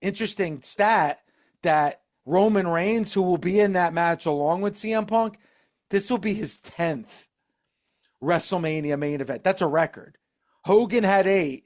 interesting stat that Roman Reigns, who will be in that match along with CM Punk, this will be his 10th WrestleMania main event. That's a record. Hogan had 8.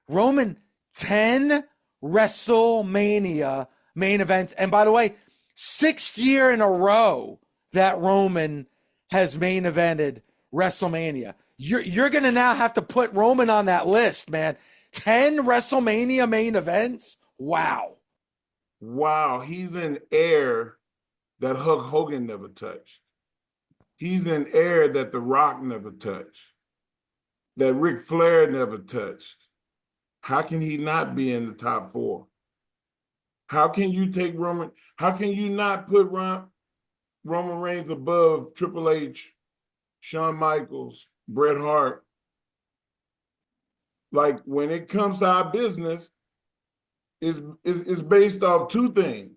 Roman, 10 WrestleMania main events. And by the way, 6th year in a row that Roman has main evented WrestleMania. You're going to now have to put Roman on that list, man. 10 WrestleMania main events? Wow. Wow, he's in air that Hulk Hogan never touched. He's in air that The Rock never touched, that Ric Flair never touched. How can he not be in the top 4? How can you take Roman? How can you not put Roman Reigns above Triple H, Shawn Michaels, Bret Hart? Like, when it comes to our business, it's based off 2 things.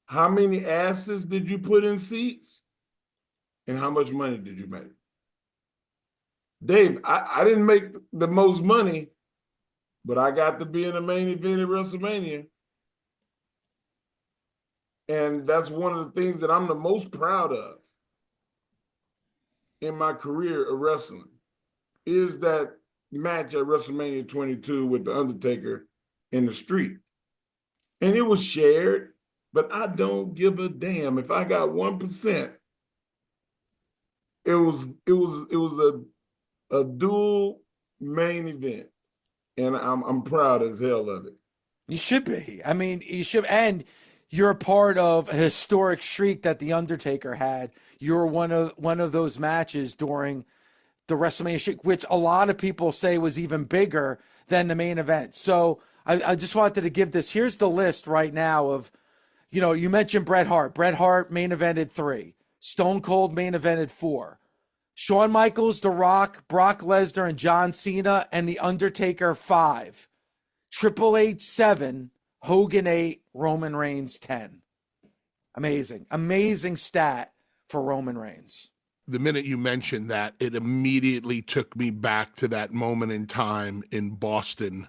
How many asses did you put in seats? And how much money did you make? Dave, I didn't make the most money, but I got to be in the main event at WrestleMania. And that's one of the things that I'm the most proud of in my career of wrestling, is that match at WrestleMania 22 with The Undertaker in the street. And it was shared, but I don't give a damn. If I got 1%, it was a dual main event. And I'm proud as hell of it. You should be. I mean, you should. And you're a part of a historic streak that The Undertaker had. You're one of those matches during the WrestleMania streak, which a lot of people say was even bigger than the main event. So I just wanted to give this. Here's the list right now of, you mentioned Bret Hart. Bret Hart main evented 3. Stone Cold main evented 4. Shawn Michaels, The Rock, Brock Lesnar, and John Cena, and The Undertaker 5. Triple H 7, Hogan 8, Roman Reigns 10. Amazing stat for Roman Reigns. The minute you mentioned that, it immediately took me back to that moment in time in Boston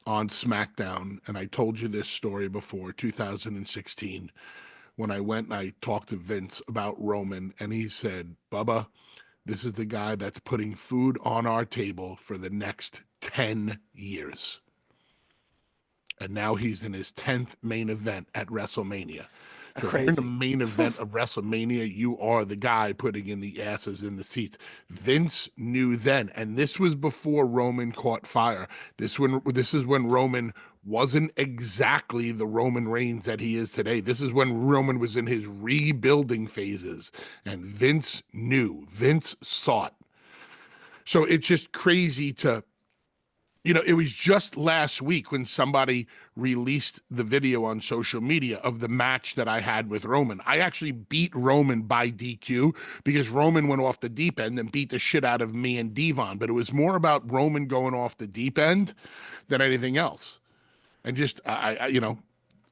on SmackDown. And I told you this story before, 2016, when I went and I talked to Vince about Roman, and he said, Bubba, this is the guy that's putting food on our table for the next 10 years. And now he's in his 10th main event at WrestleMania. So if you're in the main event of WrestleMania, you are the guy putting in the asses in the seats. Vince knew then, and this was before Roman caught fire. This is when Roman wasn't exactly the Roman Reigns that he is today. This is when Roman was in his rebuilding phases, and Vince knew. Vince saw it. So it's just crazy to, it was just last week when somebody released the video on social media of the match that I had with Roman. I actually beat Roman by DQ because Roman went off the deep end and beat the shit out of me and Devon. But it was more about Roman going off the deep end than anything else. And just,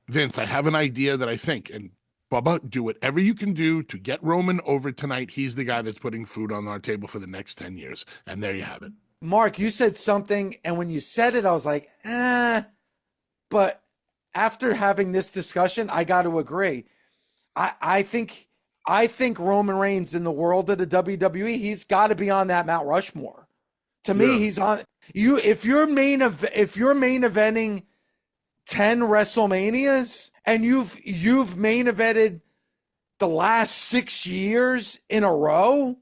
Vince, I have an idea that I think, and Bubba, do whatever you can do to get Roman over tonight. He's the guy that's putting food on our table for the next 10 years. And there you have it. Mark, you said something, and when you said it, I was like, But after having this discussion, I got to agree. I think Roman Reigns in the world of the WWE, he's got to be on that Mount Rushmore. To me, he's on you. If you're main eventing 10 WrestleManias and you've main evented the last 6 years in a row,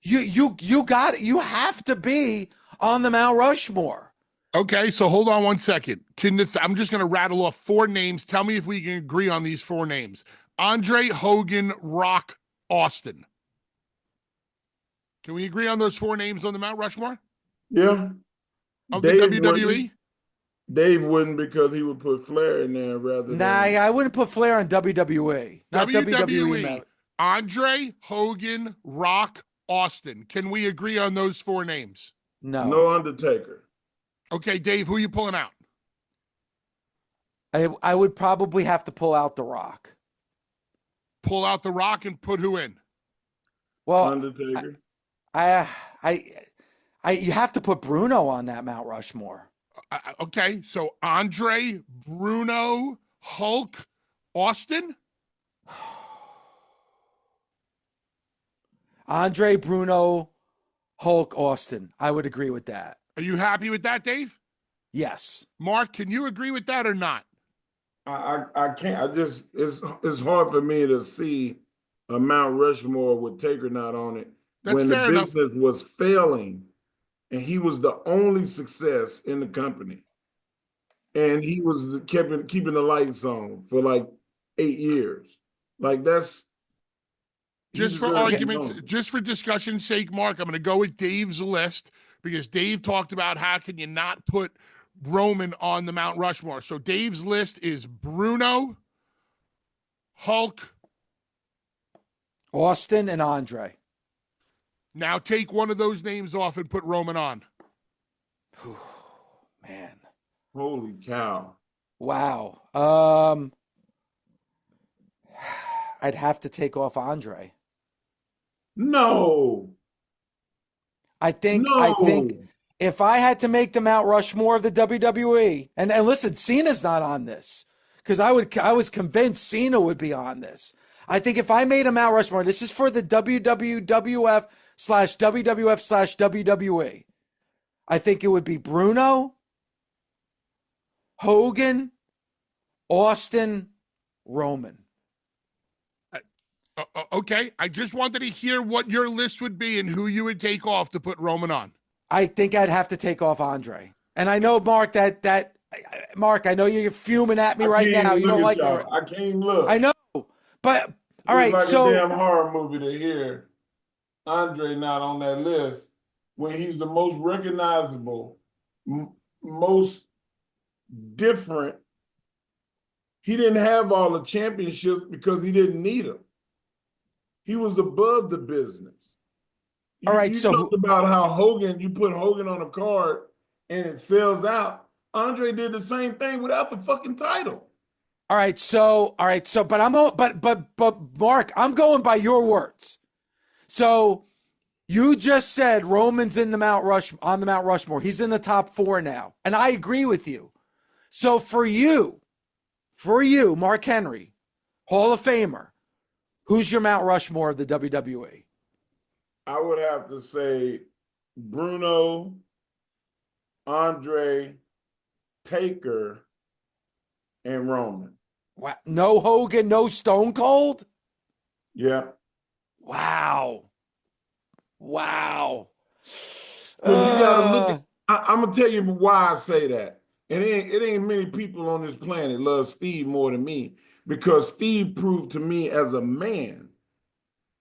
you have to be on the Mount Rushmore. Okay, so hold on one second. I'm just going to rattle off 4 names. Tell me if we can agree on these 4 names. Andre, Hogan, Rock, Austin. Can we agree on those 4 names on the Mount Rushmore? Yeah. Of the WWE? Dave wouldn't, because he would put Flair in there rather than... I wouldn't put Flair on WWE. Not WWE. Andre, Hogan, Rock, Austin. Can we agree on those 4 names? No. No Undertaker. Okay, Dave, who are you pulling out? I would probably have to pull out The Rock. Pull out The Rock and put who in? Well, Undertaker. You have to put Bruno on that Mount Rushmore. Okay, so Andre, Bruno, Hulk, Austin. Andre, Bruno, Hulk, Austin. I would agree with that. Are you happy with that, Dave? Yes. Mark, can you agree with that or not? I can't. I just it's hard for me to see a Mount Rushmore with Taker not on it That's when the fair enough. business was failing, and he was the only success in the company, and he was keeping the lights on for like 8 years. Like that's Just for deserves to be arguments, on it. just for discussion's sake, Mark, I'm going to go with Dave's list because Dave talked about how can you not put Roman on the Mount Rushmore. So Dave's list is Bruno, Hulk. Austin and Andre. Now take one of those names off and put Roman on. Man. Holy cow! Wow. I'd have to take off Andre. No, I think no. if I had to make the Mount Rushmore of the WWE, and listen, Cena's not on this because I was convinced Cena would be on this. I think if I made a Mount Rushmore, this is for the WWF/WWF/WWE. I think it would be Bruno, Hogan, Austin, Roman. Okay, I just wanted to hear what your list would be and who you would take off to put Roman on. I think I'd have to take off Andre. And I know, Mark, Mark, I know you're fuming at me right now. You don't like me. I can't even look. I know. But all right, like so a damn horror movie to hear Andre not on that list when he's the most recognizable, most different. He didn't have all the championships because he didn't need them. He was above the business. All right, you so talked about how Hogan, you put Hogan on a card and it sells out. Andre did the same thing without the fucking title. All right, so but Mark, I'm going by your words. So you just said Roman's in the Mount Rushmore. He's in the top 4 now. And I agree with you. So for you, Mark Henry, Hall of Famer, who's your Mount Rushmore of the WWE? I would have to say Bruno, Andre, Taker, and Roman. Wow. No Hogan, no Stone Cold? Yeah. Wow. You gotta look at, I'm gonna tell you why I say that. And it ain't many people on this planet love Steve more than me, because Steve proved to me as a man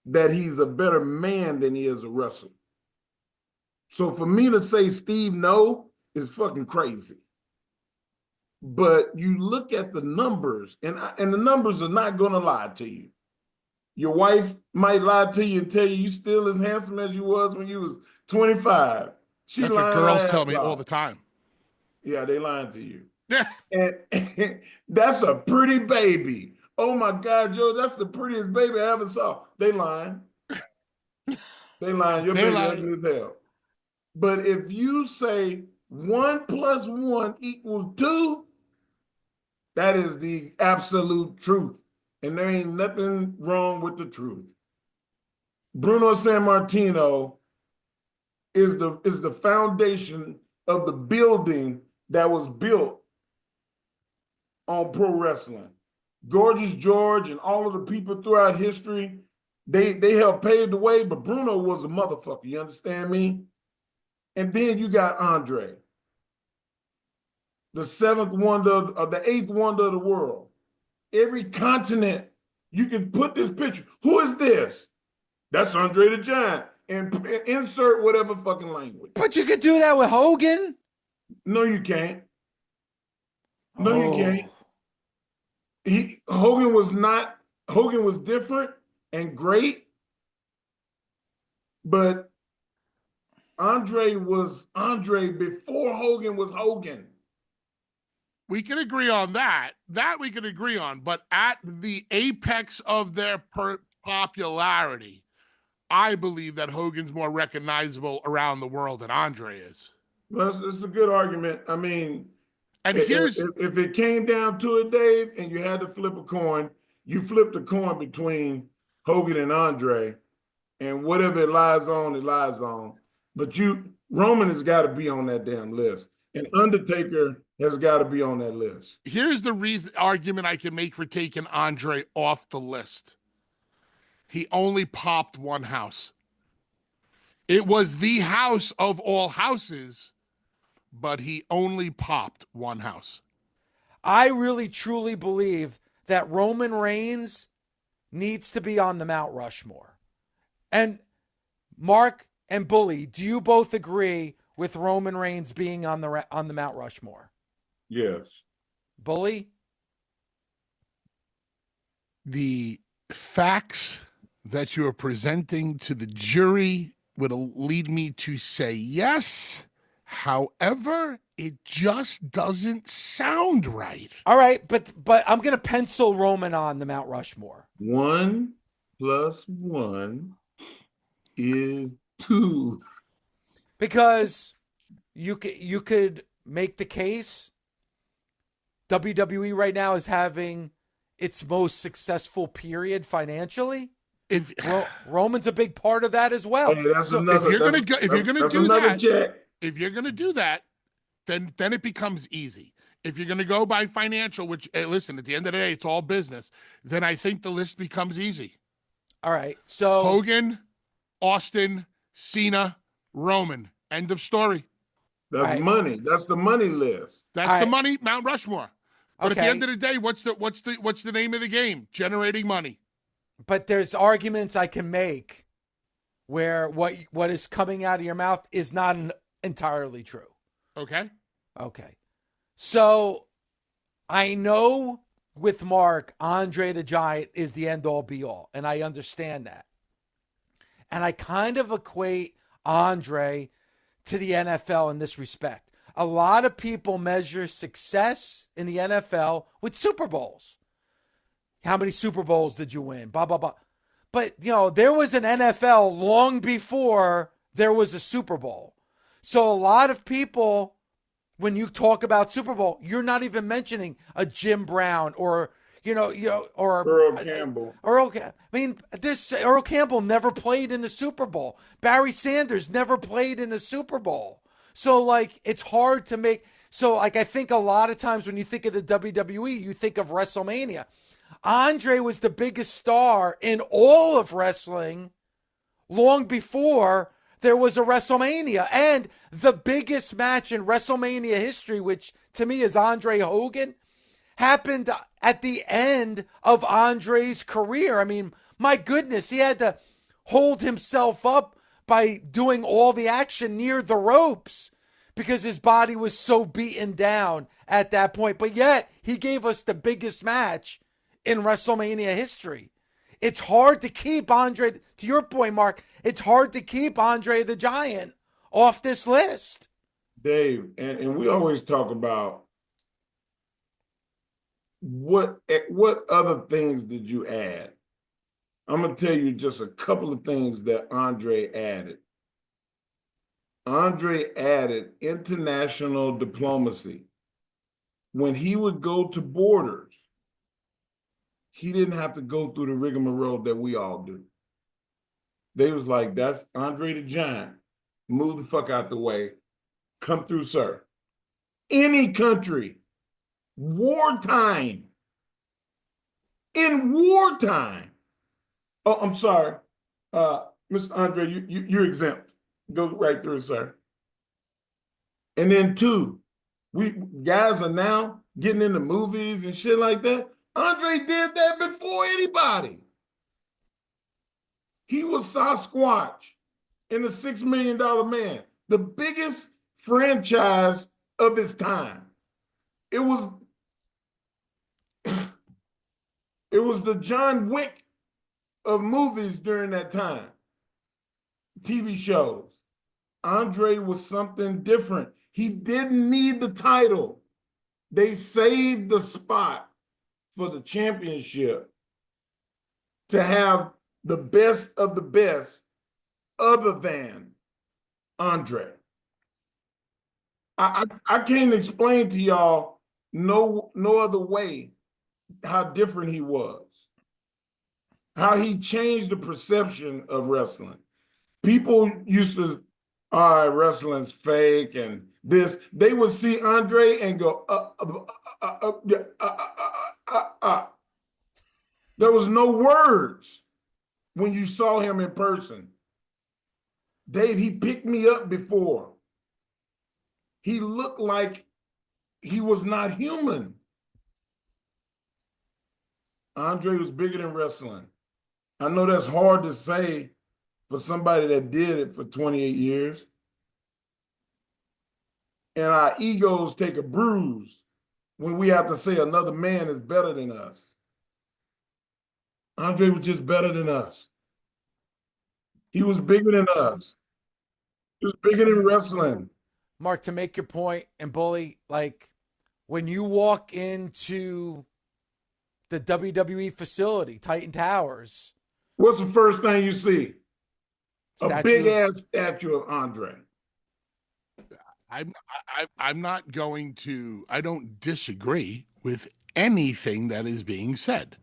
that he's a better man than he is a wrestler. So for me to say Steve no is fucking crazy. But you look at the numbers, and the numbers are not gonna lie to you. Your wife might lie to you and tell you still as handsome as you was when you was 25. She That's lying what her girls ass tell me off. all the time. Yeah, they lying to you. Yeah. And that's a pretty baby. Oh my God, Joe, that's the prettiest baby I ever saw. They lying. They lying. Your baby ugly as hell. But if you say 1 + 1 = 2, that is the absolute truth. And there ain't nothing wrong with the truth. Bruno Sammartino is the foundation of the building that was built on pro wrestling. Gorgeous George and all of the people throughout history, they helped pave the way, but Bruno was a motherfucker, you understand me? And then you got Andre, the 7th wonder, or the 8th wonder of the world. Every continent, you can put this picture. Who is this? That's Andre the Giant. And insert whatever fucking language. But you could do that with Hogan. No, you can't. No, you can't. Hogan was different and great, but Andre was Andre before Hogan was Hogan. We can agree on that. That we can agree on. But at the apex of their popularity, I believe that Hogan's more recognizable around the world than Andre is. Well, it's a good argument. I mean, And if it came down to it, Dave, and you had to flip a coin, you flipped a coin between Hogan and Andre, and whatever it lies on, it lies on. But Roman has got to be on that damn list, and Undertaker has got to be on that list. here's the argument I can make for taking Andre off the list. He only popped one house. It was the house of all houses, but he only popped one house. I really truly believe that Roman Reigns needs to be on the Mount Rushmore. And Mark and Bully, do you both agree with Roman Reigns being on the Mount Rushmore? Yes. Bully? The facts that you are presenting to the jury would lead me to say yes. However, it just doesn't sound right. All right, but I'm going to pencil Roman on the Mount Rushmore. 1 + 1 is 2. Because you could make the case WWE right now is having its most successful period financially. If Roman's a big part of that as well. Hey, that's another. if you're gonna do that, check. if you're gonna do that, then it becomes easy. If you're gonna go by financial, which listen, at the end of the day, it's all business. Then I think the list becomes easy. All right, so Hogan, Austin, Cena, Roman. End of story. That's right. money. That's the money list. That's the money, Mount Rushmore. But at the Okay. end of the day, what's the name of the game? Generating money. But there's arguments I can make where what is coming out of your mouth is not entirely true. Okay. Okay. So I know with Mark, Andre the Giant is the end all be all, and I understand that. And I kind of equate Andre to the NFL in this respect. A lot of people measure success in the NFL with Super Bowls. How many Super Bowls did you win? Blah, blah, blah. But, there was an NFL long before there was a Super Bowl. So a lot of people, when you talk about Super Bowl, you're not even mentioning a Jim Brown or Earl Campbell. Earl Campbell never played in the Super Bowl. Barry Sanders never played in the Super Bowl. So, it's hard to make. So, I think a lot of times when you think of the WWE, you think of WrestleMania. Andre was the biggest star in all of wrestling long before there was a WrestleMania. And the biggest match in WrestleMania history, which to me is Andre Hogan, happened at the end of Andre's career. I mean, my goodness, he had to hold himself up by doing all the action near the ropes because his body was so beaten down at that point. But yet, he gave us the biggest match in WrestleMania history. It's hard to keep Andre, to your point, Mark, it's hard to keep Andre the Giant off this list. Dave, and we always talk about what other things did you add? I'm going to tell you just a couple of things that Andre added. Andre added international diplomacy. When he would go to borders, he didn't have to go through the rigmarole that we all do. They was like, that's Andre the Giant. Move the fuck out the way. Come through, sir. Any country, wartime. In wartime. Oh, I'm sorry. Mr. Andre, you're exempt. Go right through, sir. And then 2, we guys are now getting into movies and shit like that. Andre did that before anybody. He was Sasquatch in the $6 Million Man, the biggest franchise of his time. It was the John Wick of movies during that time. TV shows. Andre was something different. He didn't need the title. They saved the spot for the championship to have the best of the best other than Andre. I can't explain to y'all no other way how different he was, how he changed the perception of wrestling. People used to, all right, wrestling's fake and this. They would see Andre and go, There was no words when you saw him in person. Dave, he picked me up before. He looked like he was not human. Andre was bigger than wrestling. I know that's hard to say for somebody that did it for 28 years. And our egos take a bruise when we have to say another man is better than us. Andre was just better than us. He was bigger than us. He was bigger than wrestling. Mark, to make your point, and Bully, like when you walk into the WWE facility, Titan Towers, what's the first thing you see? A big ass statue of Andre. I'm not going to, I don't disagree with anything that is being said.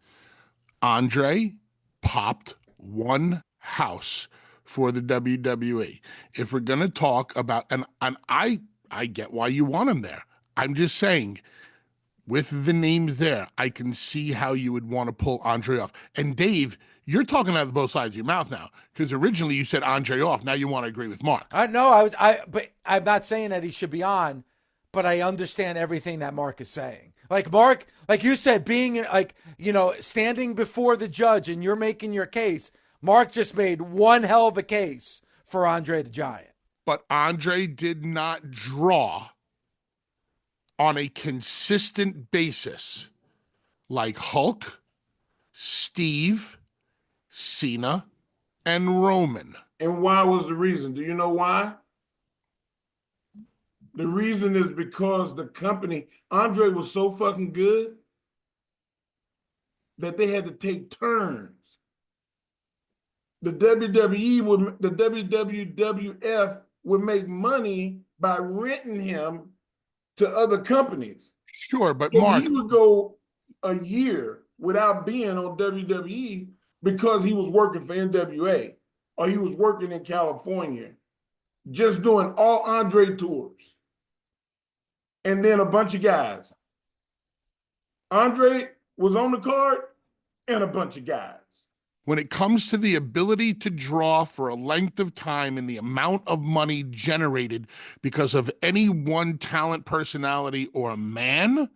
Andre popped one house for the WWE. If we're going to talk about, and I get why you want him there. I'm just saying, with the names there, I can see how you would want to pull Andre off. And Dave, you're talking out of both sides of your mouth now, because originally you said Andre off. Now you want to agree with Mark. No, but I'm not saying that he should be on, but I understand everything that Mark is saying. Like Mark, like you said, being like, standing before the judge and you're making your case. Mark just made one hell of a case for Andre the Giant. But Andre did not draw on a consistent basis like Hulk, Steve, Cena, and Roman. And why was the reason? Do you know why? The reason is because the company, Andre was so fucking good that they had to take turns. The WWF would make money by renting him to other companies. Sure, but so Mark, he would go a year without being on WWE because he was working for NWA or he was working in California, just doing all Andre tours. And then a bunch of guys. Andre was on the card and a bunch of guys. when it comes to the ability to draw for a length of time and the amount of money generated because of any one talent, personality, or a man,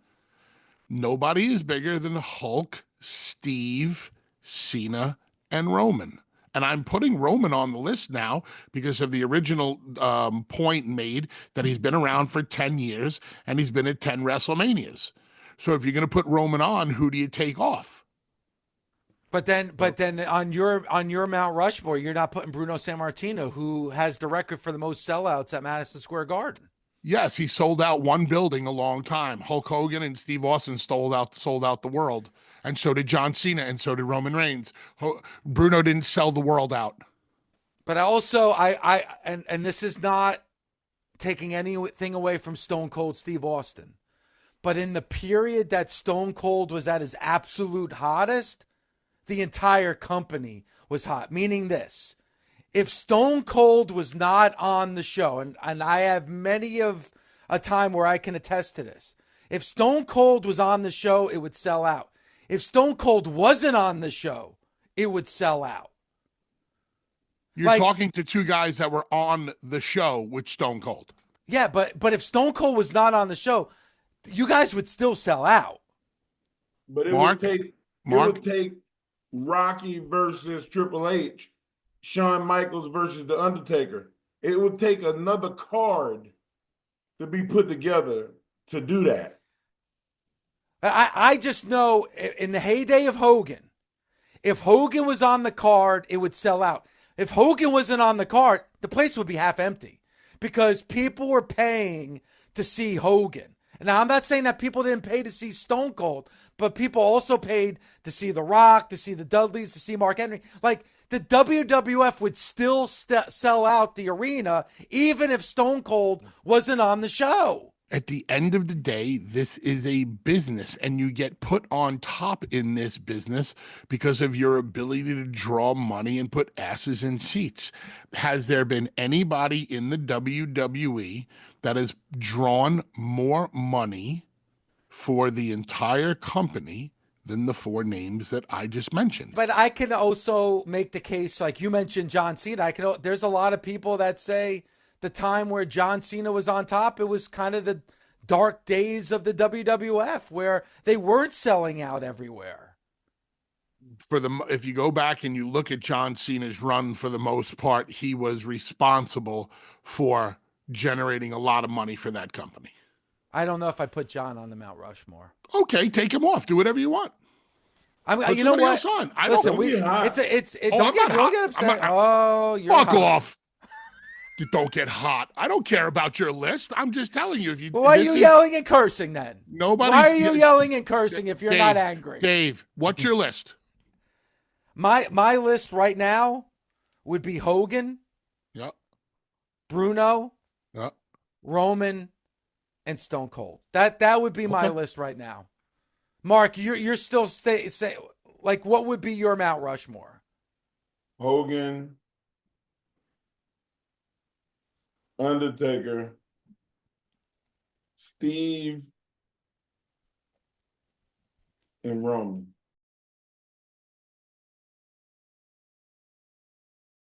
nobody is bigger than Hulk, Steve, Cena, and Roman. And I'm putting Roman on the list now because of the original point made that he's been around for 10 years and he's been at 10 WrestleManias. So if you're going to put Roman on, who do you take off? But then on your Mount Rushmore, you're not putting Bruno Sammartino, who has the record for the most sellouts at Madison Square Garden. Yes, he sold out one building a long time. Hulk Hogan and Steve Austin sold out the world. And so did John Cena, and so did Roman Reigns. Bruno didn't sell the world out. But also, and this is not taking anything away from Stone Cold Steve Austin, but in the period that Stone Cold was at his absolute hottest, the entire company was hot. Meaning this, if Stone Cold was not on the show, and I have many of a time where I can attest to this, if Stone Cold was on the show, it would sell out. If Stone Cold wasn't on the show, it would sell out. You're talking to two guys that were on the show with Stone Cold. Yeah, but if Stone Cold was not on the show, you guys would still sell out. But it would take Rocky versus Triple H, Shawn Michaels versus The Undertaker. It would take another card to be put together to do that. I just know in the heyday of Hogan, if Hogan was on the card, it would sell out. If Hogan wasn't on the card, the place would be half empty because people were paying to see Hogan. Now, I'm not saying that people didn't pay to see Stone Cold, but people also paid to see The Rock, to see the Dudleys, to see Mark Henry. Like, the WWF would still sell out the arena even if Stone Cold wasn't on the show. At the end of the day, this is a business, and you get put on top in this business because of your ability to draw money and put asses in seats. Has there been anybody in the WWE that has drawn more money for the entire company than the 4 names that I just mentioned? But I can also make the case, like you mentioned John Cena. There's a lot of people that say the time where John Cena was on top, it was kind of the dark days of the WWF where they weren't selling out everywhere. If you go back and you look at John Cena's run, for the most part, he was responsible for generating a lot of money for that company. I don't know if I put John on the Mount Rushmore. Okay, take him off. Do whatever you want. You know what? I Listen, don't. don't get upset. You're fuck hot. off. Don't get hot. I don't care about your list. I'm just telling you. Well, why are you yelling and cursing then? Why are you yelling and cursing if you're not angry? Dave, what's your list? My list right now would be Hogan, Yep. Bruno, Yep. Roman, and Stone Cold. That would be my list right now. Mark, you're still like, what would be your Mount Rushmore? Hogan, Undertaker, Steve, and Roman.